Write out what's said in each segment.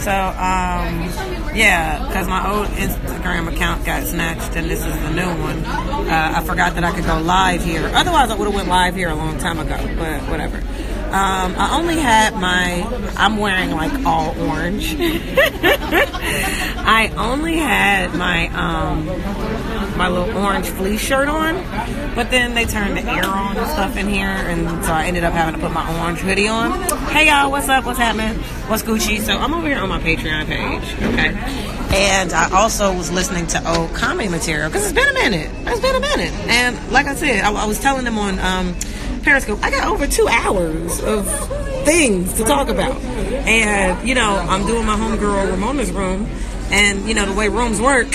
Yeah, because my old Instagram account got snatched and this is the new one. I forgot that I could go live here. Otherwise, I would have went live here a long time ago, but whatever. I only had I'm wearing like all orange. I only had my little orange fleece shirt on, but then they turned the air on and stuff in here, and so I ended up having to put my orange hoodie on. Hey y'all, what's up? What's happening? What's Gucci? So I'm over here on my Patreon page, okay? And I also was listening to old comedy material, because it's been a minute. And like I said, I was telling them on Periscope, I got over 2 hours of things to talk about. And, I'm doing my homegirl Ramona's room, and, the way rooms work,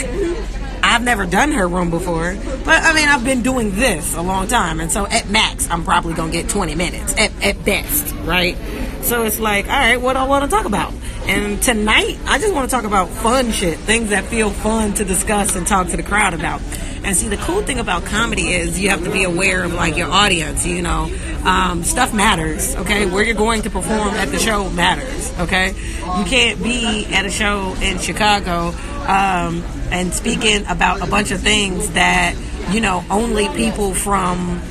I've never done her room before, but I've been doing this a long time, and so at max, I'm probably gonna get 20 minutes at best, right? So it's like, all right, what do I want to talk about? And tonight, I just want to talk about fun shit, things that feel fun to discuss and talk to the crowd about. And see, the cool thing about comedy is you have to be aware of like your audience, stuff matters, okay? Where you're going to perform at the show matters, okay? You can't be at a show in Chicago and speaking about a bunch of things that, only people from,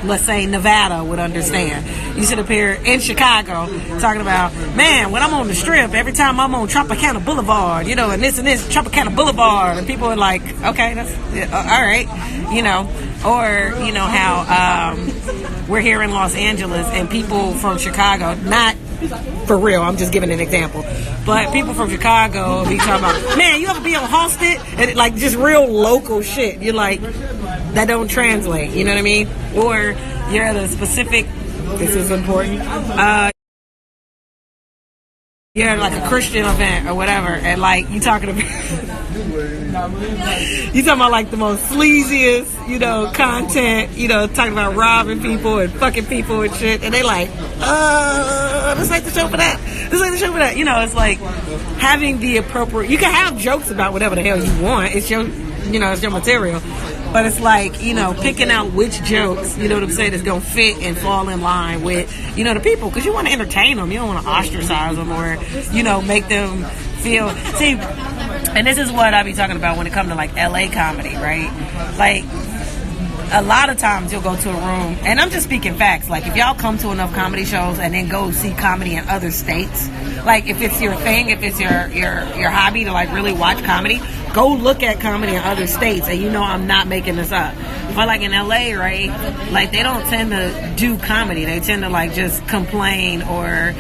let's say, Nevada would understand. You sit up here in Chicago talking about, man, when I'm on the Strip, every time I'm on Tropicana Boulevard, and this Tropicana Boulevard, and people are like, okay, that's all right, or, how we're here in Los Angeles and people from Chicago, not for real, I'm just giving an example, but people from Chicago be talking about, man, you ever be on Halsted? And like just real local shit. You're like, that don't translate, you know what I mean? Or you're at a specific, this is important, you're at like a Christian event or whatever, and like you talking about like the most sleaziest, content, talking about robbing people and fucking people and shit, and they like, this ain't the show for that. It's like having the appropriate, you can have jokes about whatever the hell you want. It's your, it's your material. But it's like, picking out which jokes, what I'm saying, is going to fit and fall in line with, the people. Because you want to entertain them. You don't want to ostracize them or, make them feel. See, and this is what I be talking about when it comes to, like, LA comedy, right? Like, a lot of times you'll go to a room, and I'm just speaking facts. Like, if y'all come to enough comedy shows and then go see comedy in other states, like, if it's your thing, if it's your hobby to, like, really watch comedy, go look at comedy in other states, and I'm not making this up. But like in LA, right, like they don't tend to do comedy. They tend to like just complain or,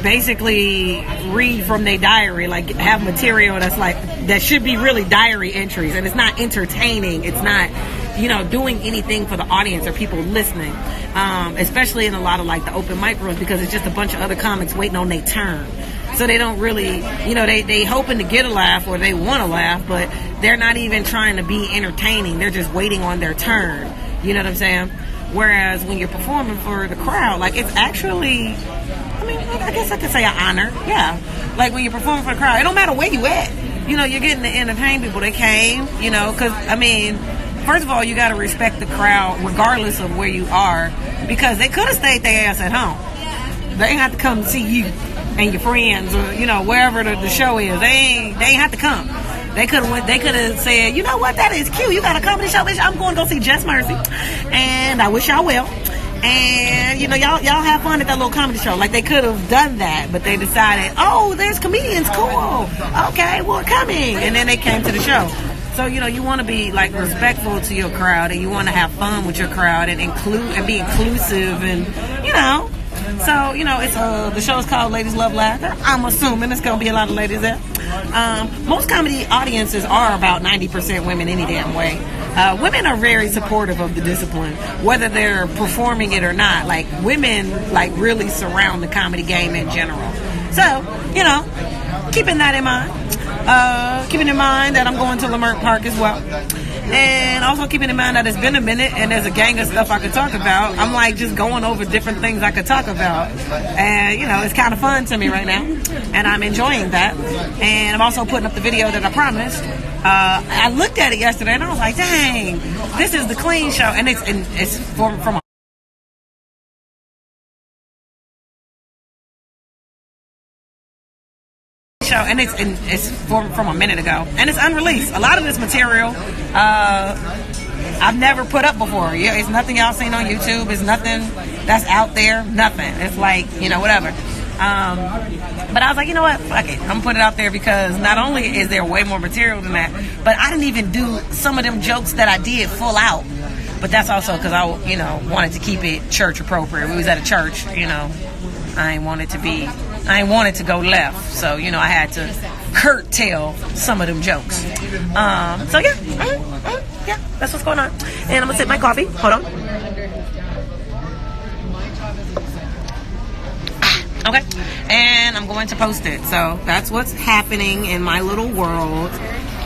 basically read from their diary, like have material that's like, that should be really diary entries, and it's not entertaining. It's not, doing anything for the audience or people listening, especially in a lot of like the open mic rooms, because it's just a bunch of other comics waiting on their turn. So they don't really, they hoping to get a laugh or they want to laugh, but they're not even trying to be entertaining. They're just waiting on their turn. You know what I'm saying? Whereas when you're performing for the crowd, like it's actually, I guess I could say an honor. Yeah. Like when you're performing for the crowd, it don't matter where you at. You're getting to entertain people. They came, because, first of all, you got to respect the crowd regardless of where you are, because they could have stayed their ass at home. They ain't have to come see you and your friends or, wherever the show is. They ain't have to come. They could have said, you know what, that is cute. You got a comedy show, bitch. I'm going to go see Jess Mercy. And I wish y'all well. And, y'all have fun at that little comedy show. Like, they could have done that, but they decided, oh, there's comedians. Cool. Okay, we're coming. And then they came to the show. So, you want to be, like, respectful to your crowd, and you want to have fun with your crowd and be inclusive and, So, it's the show is called Ladies Love Laughter. I'm assuming there's going to be a lot of ladies there. Most comedy audiences are about 90% women any damn way. Women are very supportive of the discipline, whether they're performing it or not. Like, women, like, really surround the comedy game in general. So, keeping that in mind. Keeping in mind that I'm going to Leimert Park as well. And also keeping in mind that it's been a minute and there's a gang of stuff I could talk about. I'm like just going over different things I could talk about. And, it's kind of fun to me right now. And I'm enjoying that. And I'm also putting up the video that I promised. I looked at it yesterday and I was like, dang, this is the clean show. And it's from know, and it's from a minute ago, and it's unreleased. A lot of this material, I've never put up before. Yeah, it's nothing y'all seen on YouTube. It's nothing that's out there. Nothing. It's like, you know, whatever. But I was like, you know what? Fuck it. I'm gonna put it out there because not only is there way more material than that, but I didn't even do some of them jokes that I did full out. But that's also because I, you know, wanted to keep it church appropriate. We was at a church, you know. I ain't want it to go left. So, you know, I had to curtail some of them jokes. So yeah, yeah, that's what's going on. And I'm gonna sip my coffee. Hold on. Okay, and I'm going to post it. So that's what's happening in my little world.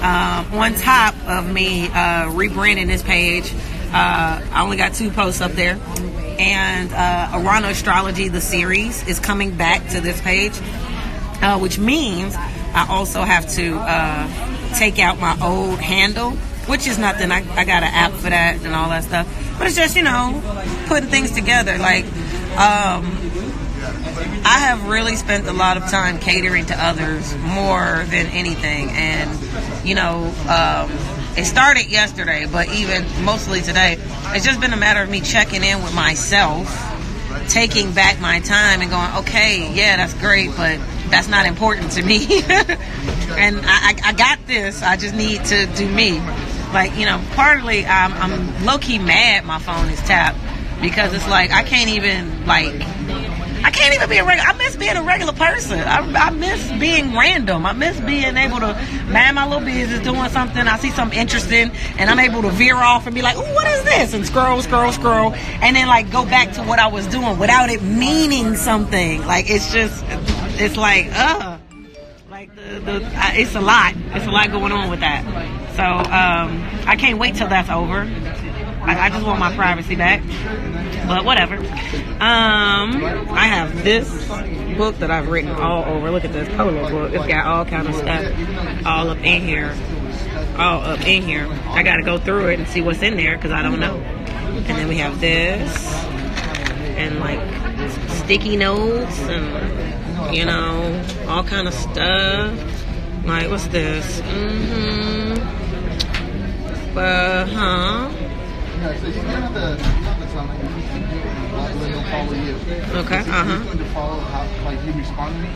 On top of me rebranding this page, I only got 2 posts up there. And Arana Astrology, the series, is coming back to this page, which means I also have to take out my old handle, which is nothing. I got an app for that and all that stuff. But it's just, you know, putting things together. Like, I have really spent a lot of time catering to others more than anything. And, you know, it started yesterday, but even mostly today, it's just been a matter of me checking in with myself, taking back my time and going, okay, yeah, that's great, but that's not important to me. And I got this. I just need to do me. Like, you know, partly I'm low-key mad my phone is tapped because it's like I can't even be a regular. I miss being a regular person. I miss being random. I miss being able to mind my little business, doing something. I see something interesting, and I'm able to veer off and be like, "Ooh, what is this?" And scroll, and then like go back to what I was doing without it meaning something. Like it's like it's a lot. It's a lot going on with that. So I can't wait till that's over. I just want my privacy back. But whatever. I have this book that I've written all over. Look at this polo book. It's got all kind of stuff all up in here. I got to go through it and see what's in there because I don't know. And then we have this and like sticky notes and, you know, all kind of stuff. Like, what's this? So you have to tell me when they'll follow you. Okay, When to follow how, like you respond to me.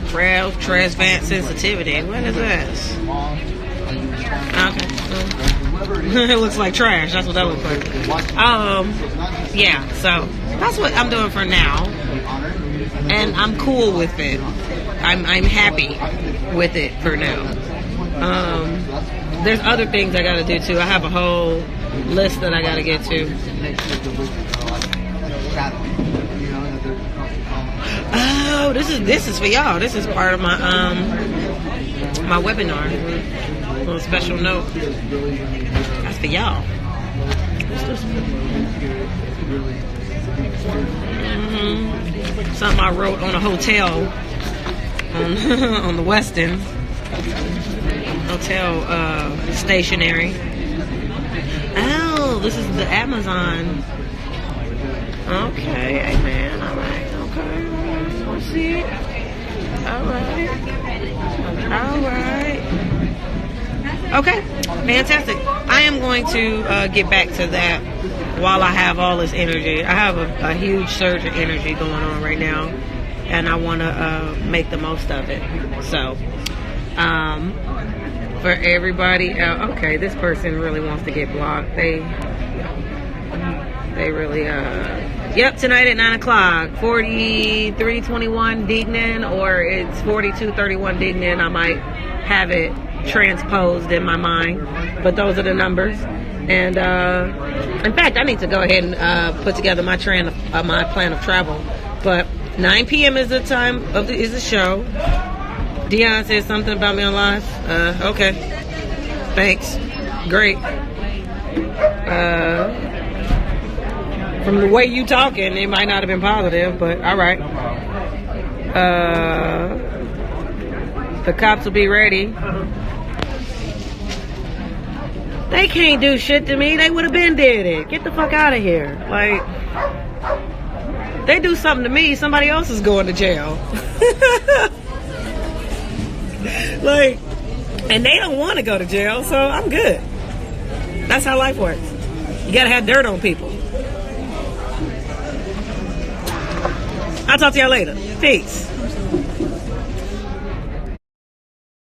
Transvant sensitivity. What is this? Okay. It looks like trash. That's what that looks like. Yeah. So that's what I'm doing for now, and I'm cool with it. I'm happy with it for now. There's other things I got to do too. I have a whole list that I got to get to. Oh, this is for y'all. This is part of my my webinar. A little special note. That's for y'all. Something I wrote on a hotel on the Westin hotel stationery. Oh, this is the Amazon. Okay, amen. All right, okay. Let's see it. All right. Okay, fantastic. I am going to get back to that while I have all this energy. I have a huge surge of energy going on right now, and I want to make the most of it. So, for everybody else, okay, this person really wants to get blocked. They really, yep, tonight at 9 o'clock, 4321 Dignan, or it's 4231 Dignan. I might have it transposed in my mind, but those are the numbers. And in fact, I need to go ahead and put together my plan of travel. But 9 p.m. is the time of is the show. Dion said something about me on live. Okay, thanks, great. From the way you talking, it might not have been positive, but all right. The cops will be ready. They can't do shit to me. They would have been dead it. Get the fuck out of here. Like, they do something to me, somebody else is going to jail. Like, and they don't want to go to jail, so I'm good. That's how life works. You gotta have dirt on people. I'll talk to y'all later. Peace.